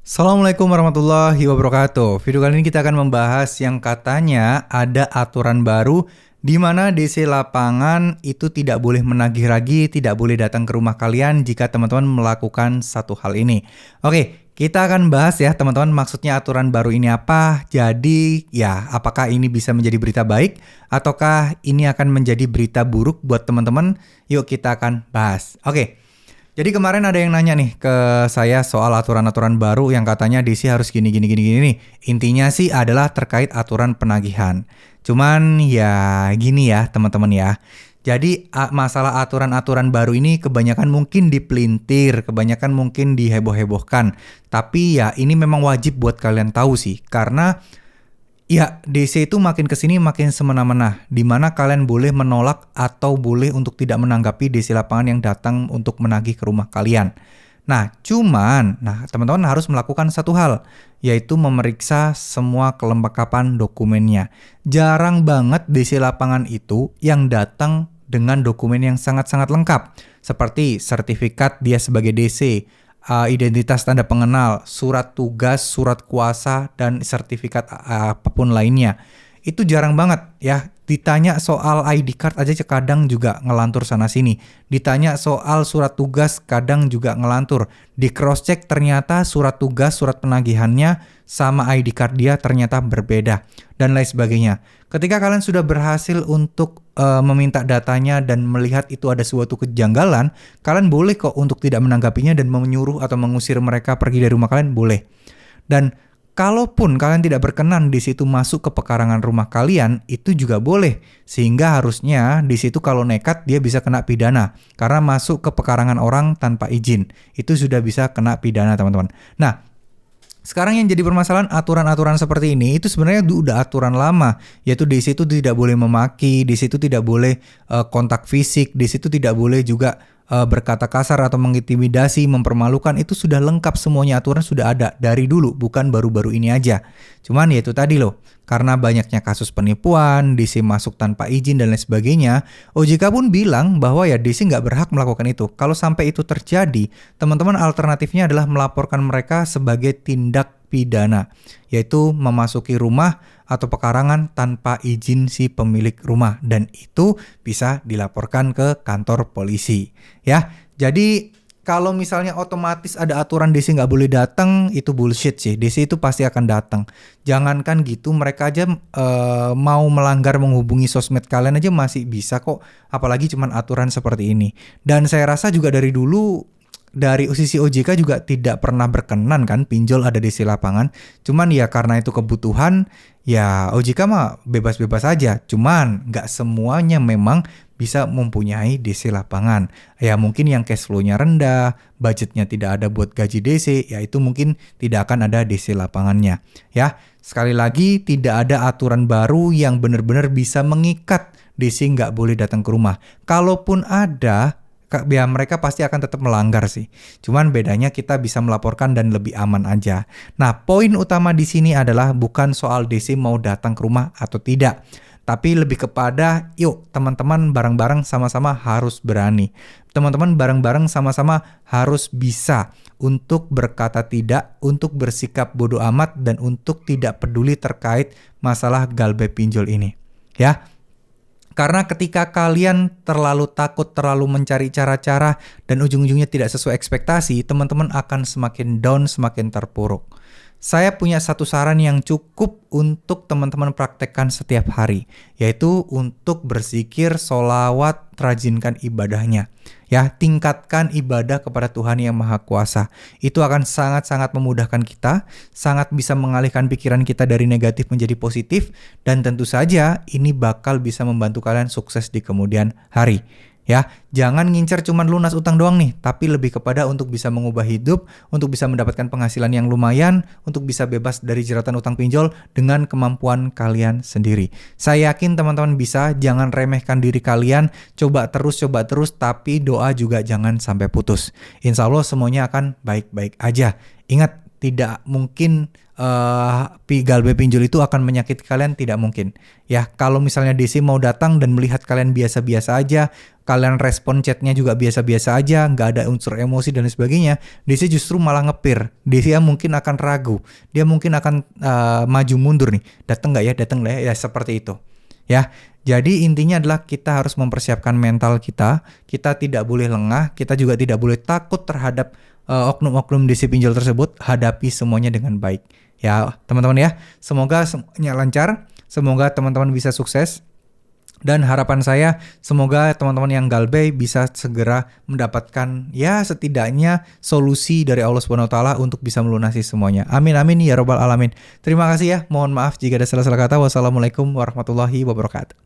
Assalamualaikum warahmatullahi wabarakatuh. Video kali ini kita akan membahas yang katanya ada aturan baru di mana DC lapangan itu tidak boleh menagih lagi, tidak boleh datang ke rumah kalian jika teman-teman melakukan satu hal ini. Oke, kita akan bahas ya teman-teman, maksudnya aturan baru ini apa. Jadi ya, apakah ini bisa menjadi berita baik ataukah ini akan menjadi berita buruk buat teman-teman? Yuk kita akan bahas. Oke. Jadi kemarin ada yang nanya nih ke saya soal aturan-aturan baru yang katanya DC harus gini nih. Intinya sih adalah terkait aturan penagihan. Cuman ya gini ya teman-teman ya. Jadi masalah aturan-aturan baru ini kebanyakan mungkin dipelintir, kebanyakan mungkin diheboh-hebohkan. Tapi ya ini memang wajib buat kalian tahu sih. Karena ya, DC itu makin kesini makin semena-mena, di mana kalian boleh menolak atau boleh untuk tidak menanggapi DC lapangan yang datang untuk menagih ke rumah kalian. Nah, teman-teman harus melakukan satu hal, yaitu memeriksa semua kelengkapan dokumennya. Jarang banget DC lapangan itu yang datang dengan dokumen yang sangat-sangat lengkap, seperti sertifikat dia sebagai DC, identitas tanda pengenal, surat tugas, surat kuasa, dan sertifikat apapun lainnya. Itu jarang banget ya. Ditanya soal ID card aja kadang juga ngelantur sana sini. Ditanya soal surat tugas kadang juga ngelantur. Di cross check ternyata surat tugas, surat penagihannya sama ID card dia ternyata berbeda dan lain sebagainya. Ketika kalian sudah berhasil untuk meminta datanya dan melihat itu ada suatu kejanggalan, kalian boleh kok untuk tidak menanggapinya dan menyuruh atau mengusir mereka pergi dari rumah kalian, boleh. Dan kalaupun kalian tidak berkenan di situ masuk ke pekarangan rumah kalian, itu juga boleh. Sehingga harusnya di situ kalau nekat dia bisa kena pidana. Karena masuk ke pekarangan orang tanpa izin. Itu sudah bisa kena pidana, teman-teman. Nah, sekarang yang jadi permasalahan aturan-aturan seperti ini itu sebenarnya udah aturan lama, yaitu di situ tidak boleh memaki, di situ tidak boleh kontak fisik, di situ tidak boleh juga berkata kasar atau mengintimidasi, mempermalukan. Itu sudah lengkap semuanya, aturan sudah ada dari dulu, bukan baru-baru ini aja. Cuman ya itu tadi loh, karena banyaknya kasus penipuan, DC masuk tanpa izin dan lain sebagainya, OJK pun bilang bahwa ya DC nggak berhak melakukan itu. Kalau sampai itu terjadi, teman-teman alternatifnya adalah melaporkan mereka sebagai tindak pidana, yaitu memasuki rumah atau pekarangan tanpa izin si pemilik rumah, dan itu bisa dilaporkan ke kantor polisi ya. Jadi kalau misalnya otomatis ada aturan DC nggak boleh datang, itu bullshit sih. DC itu pasti akan datang. Jangankan gitu, mereka aja mau melanggar menghubungi sosmed kalian aja masih bisa kok. Apalagi cuman aturan seperti ini. Dan saya rasa juga dari dulu, dari sisi OJK juga tidak pernah berkenan kan pinjol ada DC lapangan. Cuman ya karena itu kebutuhan, ya OJK mah bebas-bebas aja. Cuman nggak semuanya memang bisa mempunyai DC lapangan. Ya mungkin yang cash flow-nya rendah, budgetnya tidak ada buat gaji DC, ya itu mungkin tidak akan ada DC lapangannya. Ya, sekali lagi tidak ada aturan baru yang benar-benar bisa mengikat DC nggak boleh datang ke rumah. Kalaupun ada, ya mereka pasti akan tetap melanggar sih. Cuman bedanya kita bisa melaporkan dan lebih aman aja. Nah, poin utama di sini adalah bukan soal DC mau datang ke rumah atau tidak, tapi lebih kepada yuk teman-teman bareng-bareng sama-sama harus berani. Teman-teman bareng-bareng sama-sama harus bisa untuk berkata tidak, untuk bersikap bodoh amat, dan untuk tidak peduli terkait masalah galbeb pinjol ini. Ya. Karena ketika kalian terlalu takut, terlalu mencari cara-cara, dan ujung-ujungnya tidak sesuai ekspektasi, teman-teman akan semakin down, semakin terpuruk. Saya punya satu saran yang cukup untuk teman-teman praktekkan setiap hari, yaitu untuk berzikir, sholawat, rajinkan ibadahnya. Ya, tingkatkan ibadah kepada Tuhan Yang Maha Kuasa. Itu akan sangat-sangat memudahkan kita, sangat bisa mengalihkan pikiran kita dari negatif menjadi positif, dan tentu saja ini bakal bisa membantu kalian sukses di kemudian hari. Ya, jangan ngincer cuman lunas utang doang nih, tapi lebih kepada untuk bisa mengubah hidup, untuk bisa mendapatkan penghasilan yang lumayan, untuk bisa bebas dari jeratan utang pinjol dengan kemampuan kalian sendiri. Saya yakin teman-teman bisa, jangan remehkan diri kalian, coba terus, tapi doa juga jangan sampai putus. Insya Allah semuanya akan baik-baik aja. Ingat, tidak mungkin Galbay pinjol itu akan menyakiti kalian, tidak mungkin. Ya, kalau misalnya DC mau datang dan melihat kalian biasa-biasa aja, kalian respon chatnya juga biasa-biasa aja, nggak ada unsur emosi dan sebagainya, DC justru malah ngepir. DC mungkin akan ragu, dia mungkin akan maju mundur nih, datang nggak ya, ya seperti itu. Ya, jadi intinya adalah kita harus mempersiapkan mental kita tidak boleh lengah, kita juga tidak boleh takut terhadap oknum-oknum DC pinjol tersebut, hadapi semuanya dengan baik. Ya, teman-teman ya, semoga semuanya lancar, semoga teman-teman bisa sukses. Dan harapan saya semoga teman-teman yang Galbay bisa segera mendapatkan ya setidaknya solusi dari Allah Subhanahu wa taala untuk bisa melunasi semuanya. Amin amin ya rabbal alamin. Terima kasih ya. Mohon maaf jika ada salah-salah kata. Wassalamualaikum warahmatullahi wabarakatuh.